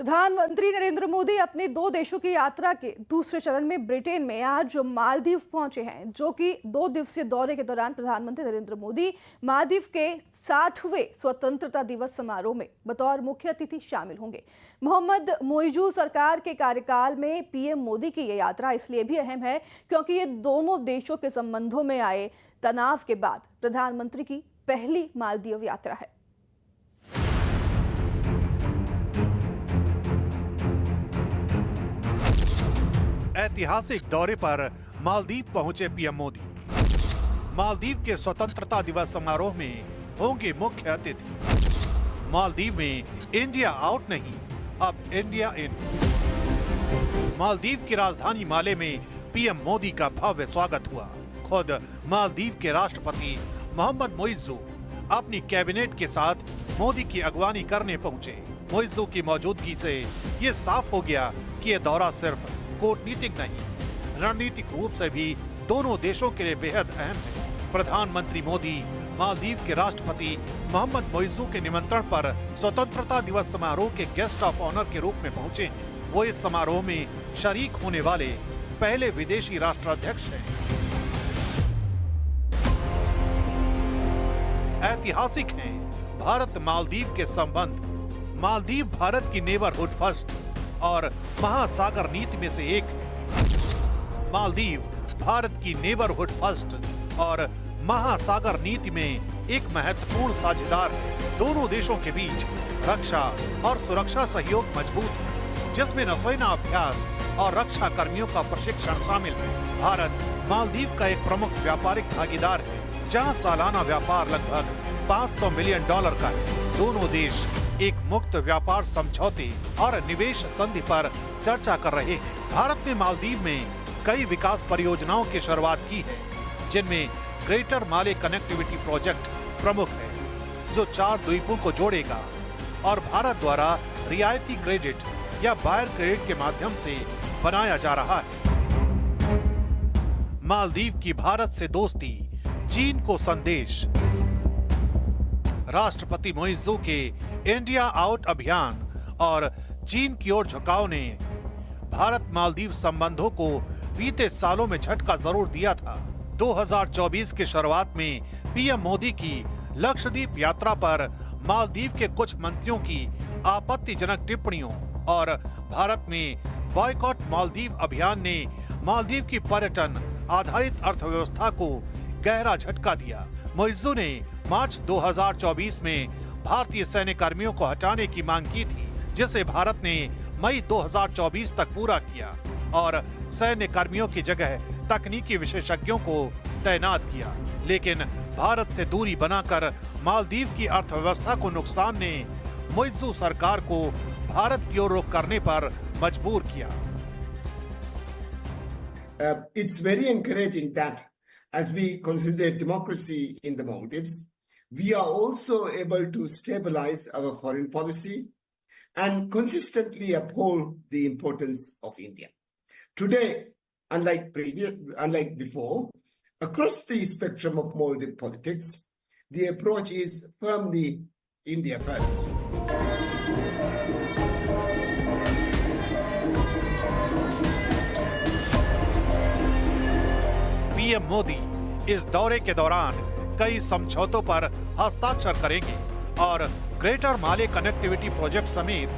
प्रधानमंत्री नरेंद्र मोदी अपने दो देशों की यात्रा के दूसरे चरण में ब्रिटेन में आज मालदीव पहुंचे हैं, जो कि 2 दिवसीय दौरे के दौरान प्रधानमंत्री नरेंद्र मोदी मालदीव के 60वें स्वतंत्रता दिवस समारोह में बतौर मुख्य अतिथि शामिल होंगे। मोहम्मद मोइजू सरकार के कार्यकाल में पीएम मोदी की यह यात्रा इसलिए भी अहम है क्योंकि ये दोनों देशों के संबंधों में आए तनाव के बाद प्रधानमंत्री की पहली मालदीव यात्रा है। ऐतिहासिक दौरे पर मालदीव पहुंचे पीएम मोदी। मालदीव के स्वतंत्रता दिवस समारोह में होंगे मुख्य अतिथि। मालदीव में इंडिया आउट नहीं, अब इंडिया इन। मालदीव की राजधानी माले में पीएम मोदी का भव्य स्वागत हुआ। खुद मालदीव के राष्ट्रपति मोहम्मद मोइजू अपनी कैबिनेट के साथ मोदी की अगवानी करने पहुंचे। मोइजू की मौजूदगी से ये साफ हो गया कि ये दौरा सिर्फ कूटनीतिक नहीं, रणनीतिक रूप से भी दोनों देशों के लिए बेहद अहम है। प्रधानमंत्री मोदी मालदीव के राष्ट्रपति मोहम्मद मोइजू के निमंत्रण पर स्वतंत्रता दिवस समारोह के गेस्ट ऑफ ऑनर के रूप में पहुंचे हैं। वो इस समारोह में शरीक होने वाले पहले विदेशी राष्ट्राध्यक्ष हैं। ऐतिहासिक हैं भारत मालदीव के संबंध। मालदीव भारत की नेबरहुड फर्स्ट और महासागर नीति में से एक है। मालदीव भारत की नेबरहुड फर्स्ट और महासागर नीति में एक महत्वपूर्ण साझेदार है। दोनों देशों के बीच रक्षा और सुरक्षा सहयोग मजबूत है, जिसमें नौसेना अभ्यास और रक्षा कर्मियों का प्रशिक्षण शामिल है। भारत मालदीव का एक प्रमुख व्यापारिक भागीदार है, जहां सालाना व्यापार लगभग $500 मिलियन का है। दोनों देश एक मुक्त व्यापार समझौते और निवेश संधि पर चर्चा कर रहे हैं। भारत ने मालदीव में कई विकास परियोजनाओं की शुरुआत की है, जिनमें ग्रेटर माले कनेक्टिविटी प्रोजेक्ट प्रमुख है, जो 4 द्वीपों को जोड़ेगा और भारत द्वारा रियायती क्रेडिट या बायर क्रेडिट के माध्यम से बनाया जा रहा है। मालदीव की भारत से दोस्ती, चीन को संदेश। राष्ट्रपति मोइजू के इंडिया आउट अभियान और चीन की ओर झुकाव ने भारत मालदीव संबंधों को बीते सालों में झटका जरूर दिया था। 2024 की शुरुआत में पीएम मोदी की लक्षद्वीप यात्रा पर मालदीव के कुछ मंत्रियों की आपत्तिजनक टिप्पणियों और भारत में बॉयकॉट मालदीव अभियान ने मालदीव की पर्यटन आधारित अर्थव्यवस्था को गहरा झटका दिया। मोइजू ने मार्च 2024 में भारतीय सैन्य कर्मियों को हटाने की मांग की थी, जिसे भारत ने मई 2024 तक पूरा किया और सैन्य कर्मियों की जगह तकनीकी विशेषज्ञों को तैनात किया। लेकिन भारत से दूरी बनाकर मालदीव की अर्थव्यवस्था को नुकसान ने मोइजू सरकार को भारत की ओर रुख करने पर मजबूर किया। It's very encouraging that as we consider democracy in the Maldives, we are also able to stabilize our foreign policy and consistently uphold the importance of India. Today, unlike before, across the spectrum of Maldive politics, the approach is firmly India first. PM Modi इस दौरे के दौरान कई समझौतों पर हस्ताक्षर करेंगे और ग्रेटर माले कनेक्टिविटी प्रोजेक्ट समेत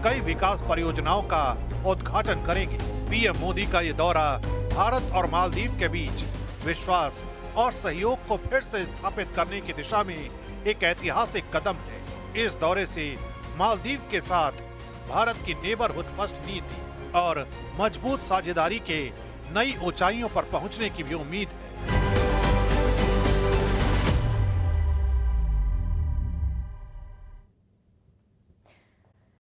कई विकास परियोजनाओं का उद्घाटन करेंगे। पीएम मोदी का ये दौरा भारत और मालदीव के बीच विश्वास और सहयोग को फिर से स्थापित करने की दिशा में एक ऐतिहासिक कदम है। इस दौरे से मालदीव के साथ भारत की नेबरहुड फर्स्ट नीति और मजबूत साझेदारी के नई ऊंचाइयों पर पहुंचने की भी उम्मीद है।